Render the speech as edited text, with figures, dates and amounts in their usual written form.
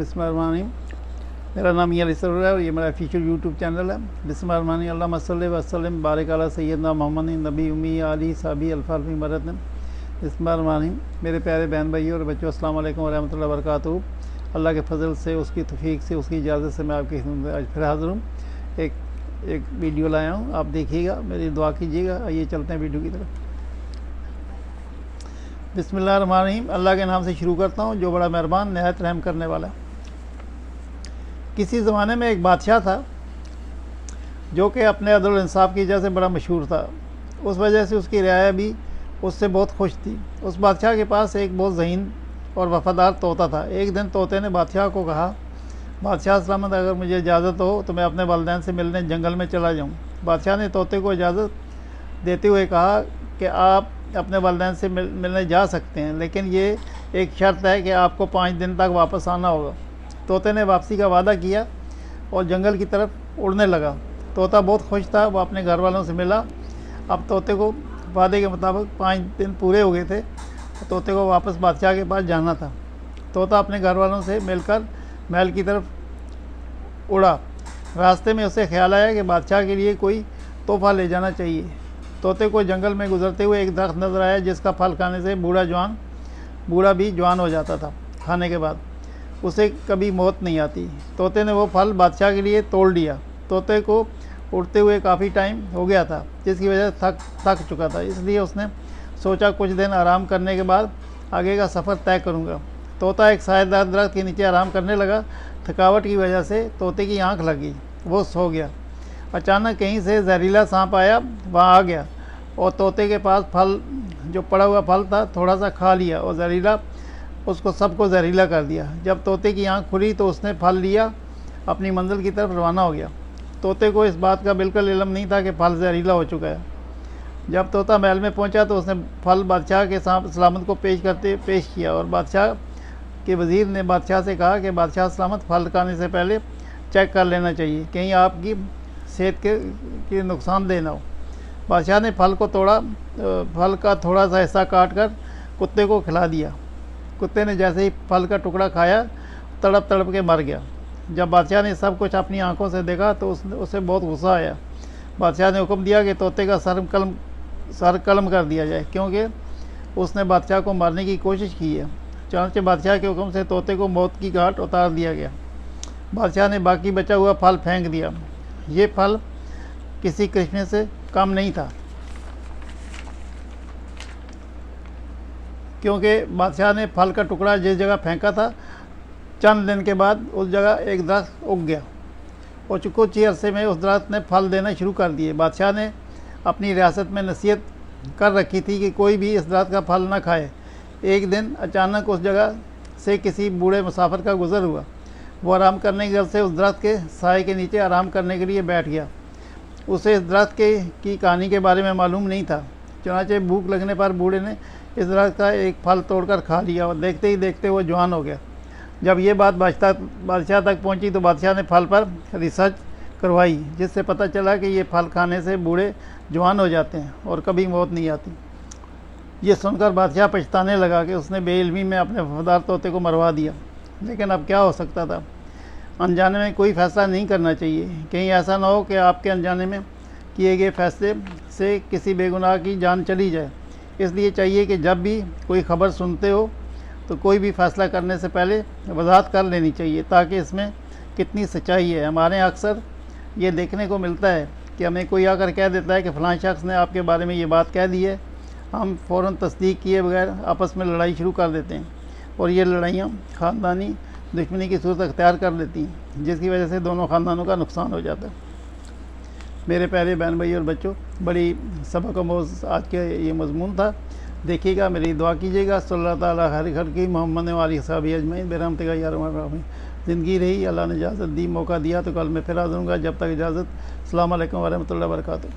बिस्मिल्लाहिर्रहमानिर्रहीम। मेरा नाम ये अली है और ये मेरा ऑफिशियल यूट्यूब चैनल है। बिस्मिल्लाहिर्रहमानिर्रहीम। अल्लाहुम्मा सल्लि व सल्लिम बारिक अला सय्यदना मुहम्मद नबी उम्मी आली साबी अल्फ़ाल्फ़ी मरतन। बिस्मिल्लाहिर्रहमानिर्रहीम। मेरे प्यारे बहन भाइयों और बच्चों, अस्सलाम वालेकुम व रहमतुल्लाहि व बरकातुहू। अल्लाह के फजल से, उसकी तौफीक से, उसकी इजाज़त से मैं आपकी खिदमत में आज फिर हाज़िर हूँ। एक वीडियो लाया हूँ, आप देखिएगा, मेरी दुआ कीजिएगा। आइए चलते हैं वीडियो की तरफ। बिस्मिल्लाहिर्रहमानिर्रहीम। अल्लाह के नाम से शुरू करता हूँ जो बड़ा मेहरबान नहायत रहम करने वाला। किसी ज़माने में एक बादशाह था जो कि अपने अदल इंसाफ की वजह से बड़ा मशहूर था। उस वजह से उसकी रियाया भी उससे बहुत खुश थी। उस बादशाह के पास एक बहुत ज़हीन और वफ़ादार तोता था। एक दिन तोते ने बादशाह को कहा, बादशाह सलामत, अगर मुझे इजाज़त हो तो मैं अपने वालिदैन से मिलने जंगल में चला जाऊँ। बादशाह ने तोते को इजाज़त देते हुए कहा कि आप अपने वालिदैन से मिलने जा सकते हैं, लेकिन ये एक शर्त है कि आपको 5 दिन तक वापस आना होगा। तोते ने वापसी का वादा किया और जंगल की तरफ उड़ने लगा। तोता बहुत खुश था, वो अपने घर वालों से मिला। अब तोते को वादे के मुताबिक 5 दिन पूरे हो गए थे। तोते को वापस बादशाह के पास जाना था। तोता अपने घर वालों से मिलकर महल की तरफ उड़ा। रास्ते में उसे ख्याल आया कि बादशाह के लिए कोई तोहफा ले जाना चाहिए। तोते को जंगल में गुजरते हुए एक दरख्त नज़र आया जिसका फल खाने से बूढ़ा भी जवान हो जाता था। खाने के बाद उसे कभी मौत नहीं आती। तोते ने वो फल बादशाह के लिए तोड़ लिया। तोते को उड़ते हुए काफ़ी टाइम हो गया था, जिसकी वजह से थक चुका था। इसलिए उसने सोचा कुछ दिन आराम करने के बाद आगे का सफ़र तय करूँगा। तोता एक सायेदार दरख्त के नीचे आराम करने लगा। थकावट की वजह से तोते की आँख लगी, वो सो गया। अचानक कहीं से जहरीला सांप आया, वहाँ आ गया और तोते के पास फल जो पड़ा हुआ फल था थोड़ा सा खा लिया और सबको जहरीला कर दिया। जब तोते की आँख खुली तो उसने फल लिया, अपनी मंजिल की तरफ रवाना हो गया। तोते को इस बात का बिल्कुल इल्म नहीं था कि फल जहरीला हो चुका है। जब तोता महल में पहुंचा तो उसने फल बादशाह के सलामत को पेश किया और बादशाह के वज़ीर ने बादशाह से कहा कि बादशाह सलामत, फल खाने से पहले चेक कर लेना चाहिए, कहीं आपकी सेहत के नुकसानदेह ना हो। बादशाह ने फल का थोड़ा सा हिस्सा काट कर कुत्ते को खिला दिया। कुत्ते ने जैसे ही फल का टुकड़ा खाया तड़प तड़प के मर गया। जब बादशाह ने सब कुछ अपनी आंखों से देखा तो उसे बहुत गुस्सा आया। बादशाह ने हुक्म दिया कि तोते का सर कलम कर दिया जाए, क्योंकि उसने बादशाह को मारने की कोशिश की है। चुनांचे बादशाह के हुक्म से तोते को मौत की घाट उतार दिया गया। बादशाह ने बाकी बचा हुआ फल फेंक दिया। ये फल किसी करिश्मे से कम नहीं था, क्योंकि बादशाह ने फल का टुकड़ा जिस जगह फेंका था, चंद दिन के बाद उस जगह एक दरख्त उग गया और कुछ ही अरसे में उस दरख्त ने फल देना शुरू कर दिए। बादशाह ने अपनी रियासत में नसीहत कर रखी थी कि कोई भी इस दरख्त का फल न खाए। एक दिन अचानक उस जगह से किसी बूढ़े मुसाफिर का गुज़र हुआ। वो आराम करने की वजह से उस दरख्त के साए के नीचे आराम करने के लिए बैठ गया। उसे इस दरख्त की कहानी के बारे में मालूम नहीं था। चुनांचे भूख लगने पर बूढ़े ने इस दरख्त का एक फल तोड़कर खा लिया और देखते ही देखते वो जवान हो गया। जब ये बात बादशाह तक पहुंची तो बादशाह ने फल पर रिसर्च करवाई, जिससे पता चला कि ये फल खाने से बूढ़े जवान हो जाते हैं और कभी मौत नहीं आती। ये सुनकर बादशाह पछताने लगा कि उसने बेइल्मी में अपने वफादार तोते को मरवा दिया। लेकिन अब क्या हो सकता था। अनजाने में कोई फ़ैसला नहीं करना चाहिए, कहीं ऐसा ना हो कि आपके अनजाने में किए गए फैसले से किसी बेगुनाह की जान चली जाए। इसलिए चाहिए कि जब भी कोई ख़बर सुनते हो तो कोई भी फ़ैसला करने से पहले वजाहत कर लेनी चाहिए, ताकि इसमें कितनी सच्चाई है। हमारे यहाँ अक्सर ये देखने को मिलता है कि हमें कोई आकर कह देता है कि फ़लाँ शख्स ने आपके बारे में ये बात कह दी है। हम फ़ौरन तस्दीक किए बगैर आपस में लड़ाई शुरू कर देते हैं और ये लड़ाइयाँ ख़ानदानी दुश्मनी की सूरत अख्तियार कर लेती हैं, जिसकी वजह से दोनों ख़ानदानों का नुकसान हो जाता है। मेरे प्यारे बहन भाई और बच्चों, बड़ी सबक आमोज़ आज के ये मज़मून था। देखिएगा, मेरी दुआ कीजिएगा। सल्लल्लाहु तआला खैर खल्क़ी मोहम्मद व आलिहि वसहबिहि अजमईन बिरहमतिक या अरहमर राहिमीन। ज़िंदगी रही, अल्लाह ने इजाज़त दी, मौका दिया तो कल मैं फिर आ जाऊँगा। जब तक इजाज़त, अस्सलामु अलैकुम व रहमतुल्लाहि व बरकातुहू।